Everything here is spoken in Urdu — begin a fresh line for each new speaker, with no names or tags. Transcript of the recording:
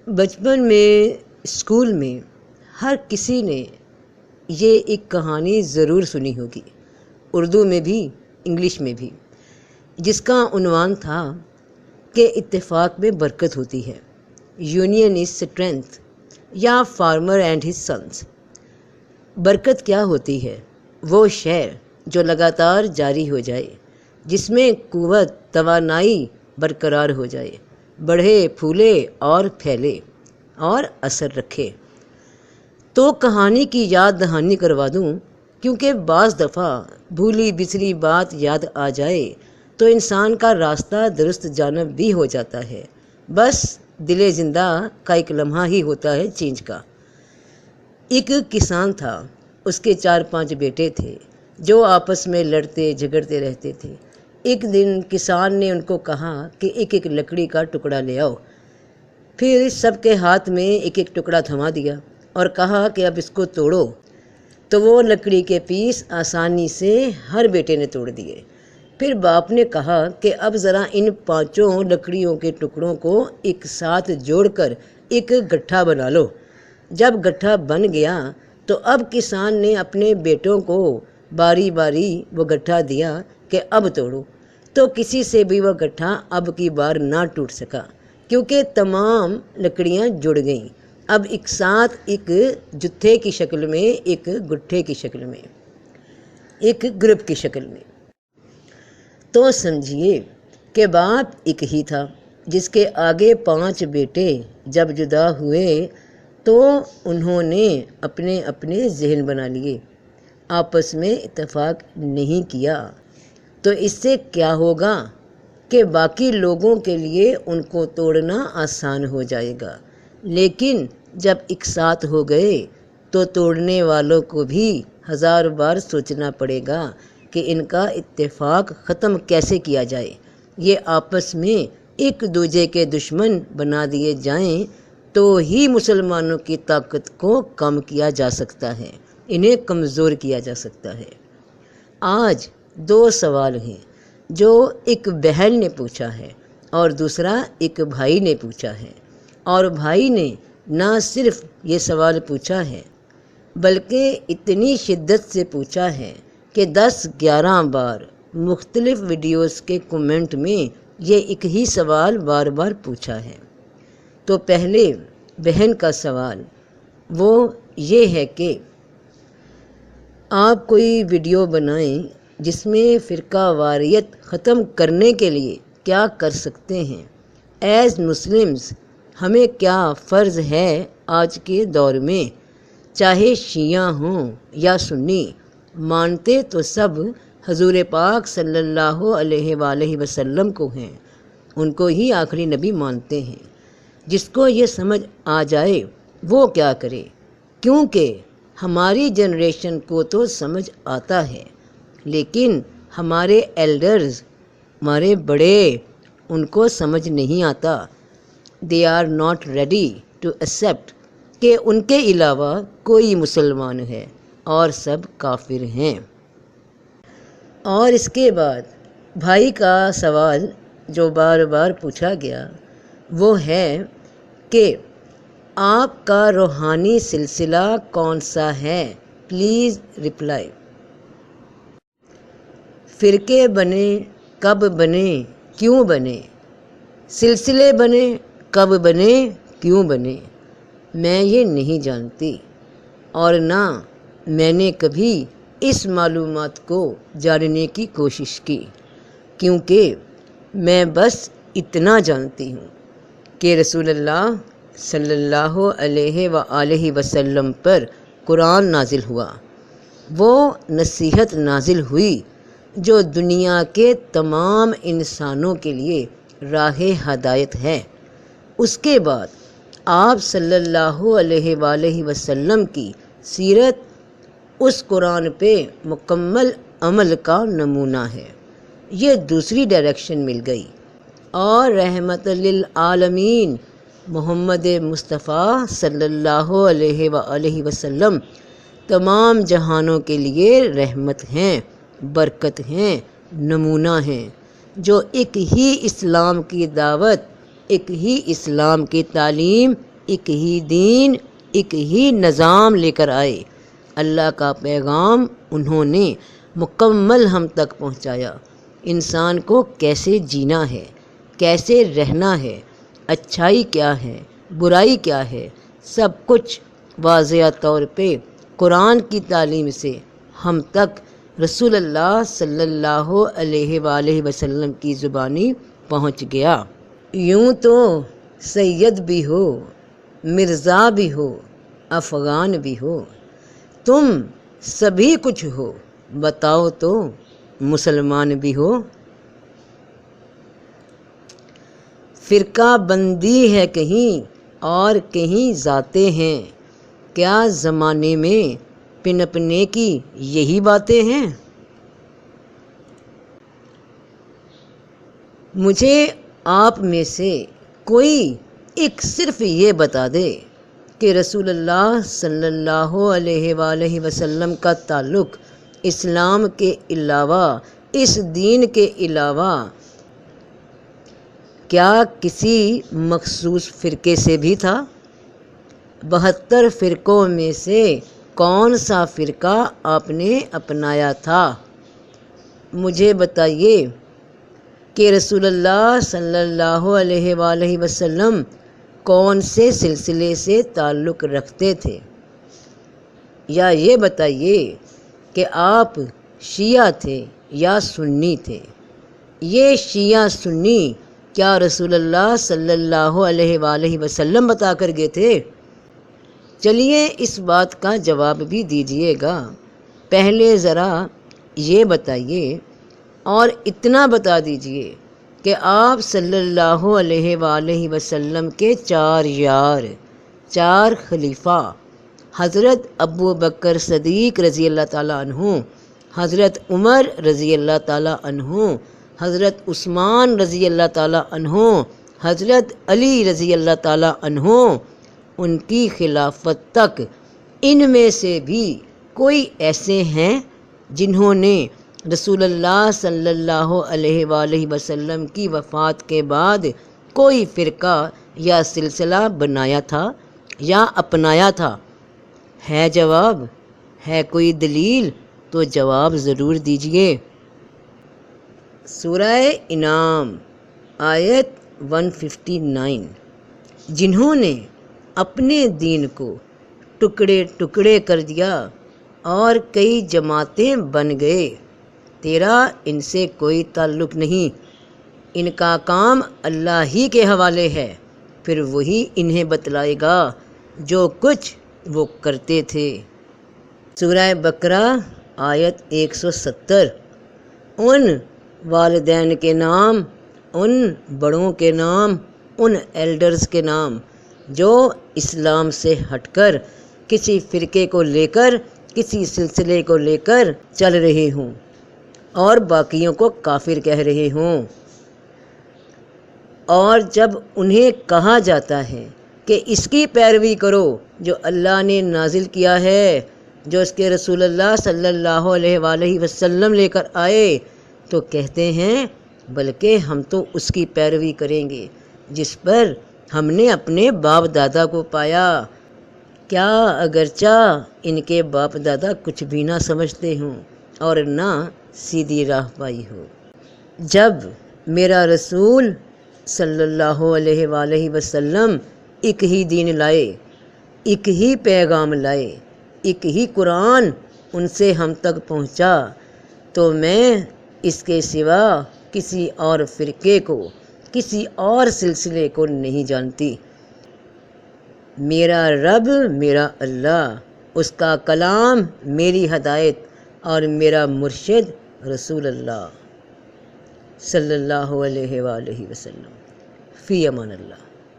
بچپن میں اسکول میں ہر کسی نے یہ ایک کہانی ضرور سنی ہوگی، اردو میں بھی انگلش میں بھی، جس کا عنوان تھا کہ اتفاق میں برکت ہوتی ہے، یونین از اسٹرینتھ، یا فارمر اینڈ ہز سنس۔ برکت کیا ہوتی ہے؟ وہ شے جو لگاتار جاری ہو جائے، جس میں قوت توانائی برقرار ہو جائے، بڑھے پھولے اور پھیلے اور اثر رکھے۔ تو کہانی کی یاد دہانی کروا دوں، کیونکہ بعض دفعہ بھولی بسری بات یاد آ جائے تو انسان کا راستہ درست جانب بھی ہو جاتا ہے، بس دل زندہ کا ایک لمحہ ہی ہوتا ہے چینج کا۔ ایک کسان تھا، اس کے 4-5 بیٹے تھے جو آپس میں لڑتے جھگڑتے رہتے تھے۔ ایک دن کسان نے ان کو کہا کہ ایک ایک لکڑی کا ٹکڑا لے آؤ۔ پھر سب کے ہاتھ میں ایک ایک ٹکڑا تھما دیا اور کہا کہ اب اس کو توڑو۔ تو وہ لکڑی کے پیس آسانی سے ہر بیٹے نے توڑ دیے۔ پھر باپ نے کہا کہ اب ذرا ان 5 لکڑیوں کے ٹکڑوں کو ایک ساتھ جوڑ کر ایک گٹھا بنا لو۔ جب گٹھا بن گیا تو اب کسان نے اپنے بیٹوں کو باری باری وہ گٹھا دیا کہ اب توڑو، تو کسی سے بھی وہ گٹھا اب کی بار نہ ٹوٹ سکا، کیونکہ تمام لکڑیاں جڑ گئیں، اب ایک ساتھ، ایک جتھے کی شکل میں، ایک گٹھے کی شکل میں، ایک گروپ کی شکل میں۔ تو سمجھیے کہ باپ ایک ہی تھا، جس کے آگے 5 بیٹے جب جدا ہوئے تو انہوں نے اپنے اپنے ذہن بنا لیے، آپس میں اتفاق نہیں کیا۔ تو اس سے کیا ہوگا کہ باقی لوگوں کے لیے ان کو توڑنا آسان ہو جائے گا، لیکن جب ایک ساتھ ہو گئے تو توڑنے والوں کو بھی 1000 بار سوچنا پڑے گا کہ ان کا اتفاق ختم کیسے کیا جائے۔ یہ آپس میں ایک دوسرے کے دشمن بنا دیے جائیں تو ہی مسلمانوں کی طاقت کو کم کیا جا سکتا ہے، انہیں کمزور کیا جا سکتا ہے۔ آج 2 سوال ہیں جو ایک بہن نے پوچھا ہے اور دوسرا ایک بھائی نے پوچھا ہے، اور بھائی نے نہ صرف یہ سوال پوچھا ہے بلکہ اتنی شدت سے پوچھا ہے کہ 10-11 بار مختلف ویڈیوز کے کومنٹ میں یہ ایک ہی سوال بار بار پوچھا ہے۔ تو پہلے بہن کا سوال وہ یہ ہے کہ آپ کوئی ویڈیو بنائیں جس میں فرقہ واریت ختم کرنے کے لیے کیا کر سکتے ہیں۔ ایز مسلمز ہمیں کیا فرض ہے آج کے دور میں، چاہے شیعہ ہوں یا سنی، مانتے تو سب حضور پاک صلی اللہ علیہ وآلہ وسلم کو ہیں، ان کو ہی آخری نبی مانتے ہیں۔ جس کو یہ سمجھ آ جائے وہ کیا کرے، کیونکہ ہماری جنریشن کو تو سمجھ آتا ہے، لیکن ہمارے ایلڈرز، ہمارے بڑے، ان کو سمجھ نہیں آتا۔ They are not ready to accept کہ ان کے علاوہ کوئی مسلمان ہے اور سب کافر ہیں۔ اور اس کے بعد بھائی کا سوال جو بار بار پوچھا گیا وہ ہے کہ آپ کا روحانی سلسلہ کون سا ہے، پلیز رپلائی۔ فرقے بنے، کب بنے، کیوں بنے؟ سلسلے بنے، کب بنے، کیوں بنے؟ میں یہ نہیں جانتی، اور نہ میں نے کبھی اس معلومات کو جاننے کی کوشش کی، کیونکہ میں بس اتنا جانتی ہوں کہ رسول اللہ صلی اللہ علیہ وآلہ وسلم پر قرآن نازل ہوا، وہ نصیحت نازل ہوئی جو دنیا کے تمام انسانوں کے لیے راہ ہدایت ہے۔ اس کے بعد آپ صلی اللہ علیہ وآلہ وسلم کی سیرت اس قرآن پہ مکمل عمل کا نمونہ ہے۔ یہ دوسری ڈائریکشن مل گئی، اور رحمت للعالمین محمد مصطفیٰ صلی اللہ علیہ وآلہ وسلم تمام جہانوں کے لیے رحمت ہیں، برکت ہیں، نمونہ ہیں، جو ایک ہی اسلام کی دعوت، ایک ہی اسلام کی تعلیم ایک ہی دین، ایک ہی نظام لے کر آئے۔ اللہ کا پیغام انہوں نے مکمل ہم تک پہنچایا۔ انسان کو کیسے جینا ہے، کیسے رہنا ہے، اچھائی کیا ہے، برائی کیا ہے، سب کچھ واضح طور پہ قرآن کی تعلیم سے ہم تک رسول اللہ صلی اللہ علیہ وآلہ وسلم کی زبانی پہنچ گیا۔ یوں تو سید بھی ہو، مرزا بھی ہو، افغان بھی ہو، تم سبھی کچھ ہو، بتاؤ تو مسلمان بھی ہو۔ فرقہ بندی ہے کہیں اور کہیں ذاتیں ہیں، کیا زمانے میں پنپنے کی یہی باتیں ہیں؟ مجھے آپ میں سے کوئی ایک صرف یہ بتا دے کہ رسول اللہ صلی اللہ علیہ وآلہ وسلم کا تعلق اسلام کے علاوہ، اس دین کے علاوہ کیا کسی مخصوص فرقے سے بھی تھا؟ 72 فرقوں میں سے کون سا فرقہ آپ نے اپنایا تھا؟ مجھے بتائیے کہ رسول اللہ صلی اللہ علیہ وآلہ وسلم کون سے سلسلے سے تعلق رکھتے تھے؟ یا یہ بتائیے کہ آپ شیعہ تھے یا سنی تھے؟ یہ شیعہ سنی کیا رسول اللہ صلی اللہ علیہ وآلہ وسلم بتا کر گئے تھے؟ چلیے اس بات کا جواب بھی دیجیے گا۔ پہلے ذرا یہ بتائیے اور اتنا بتا دیجیے کہ آپ صلی اللہ علیہ وآلہ وسلم کے 4 یار، 4 خلیفہ، حضرت ابو بکر صدیق رضی اللہ تعالیٰ عنہ، حضرت عمر رضی اللہ تعالیٰ عنہ، حضرت عثمان رضی اللہ تعالیٰ عنہ، حضرت علی رضی اللہ تعالیٰ عنہ، ان کی خلافت تک ان میں سے بھی کوئی ایسے ہیں جنہوں نے رسول اللہ صلی اللہ علیہ وآلہ وسلم کی وفات کے بعد کوئی فرقہ یا سلسلہ بنایا تھا یا اپنایا تھا؟ ہے جواب؟ ہے کوئی دلیل؟ تو جواب ضرور دیجیے۔ سورہ انعام آیت 159، جنہوں نے اپنے دین کو ٹکڑے ٹکڑے کر دیا اور کئی جماعتیں بن گئے، تیرا ان سے کوئی تعلق نہیں، ان کا کام اللہ ہی کے حوالے ہے، پھر وہی انہیں بتلائے گا جو کچھ وہ کرتے تھے۔ سورہ بقرہ آیت 170، ان والدین کے نام، ان بڑوں کے نام، ان ایلڈرز کے نام جو اسلام سے ہٹ کر کسی فرقے کو لے کر، کسی سلسلے کو لے کر چل رہے ہوں اور باقیوں کو کافر کہہ رہے ہوں، اور جب انہیں کہا جاتا ہے کہ اس کی پیروی کرو جو اللہ نے نازل کیا ہے، جو اس کے رسول اللہ صلی اللہ علیہ وآلہ وسلم لے کر آئے، تو کہتے ہیں بلکہ ہم تو اس کی پیروی کریں گے جس پر ہم نے اپنے باپ دادا کو پایا، کیا اگرچہ ان کے باپ دادا کچھ بھی نہ سمجھتے ہوں اور نہ سیدھی راہ پائی ہو۔ جب میرا رسول صلی اللہ علیہ وآلہ وسلم ایک ہی دین لائے، ایک ہی پیغام لائے، ایک ہی قرآن ان سے ہم تک پہنچا، تو میں اس کے سوا کسی اور فرقے کو، کسی اور سلسلے کو نہیں جانتی۔ میرا رب میرا اللہ، اس کا کلام میری ہدایت، اور میرا مرشد رسول اللہ صلی اللہ علیہ وآلہ وسلم۔ فی امان اللہ۔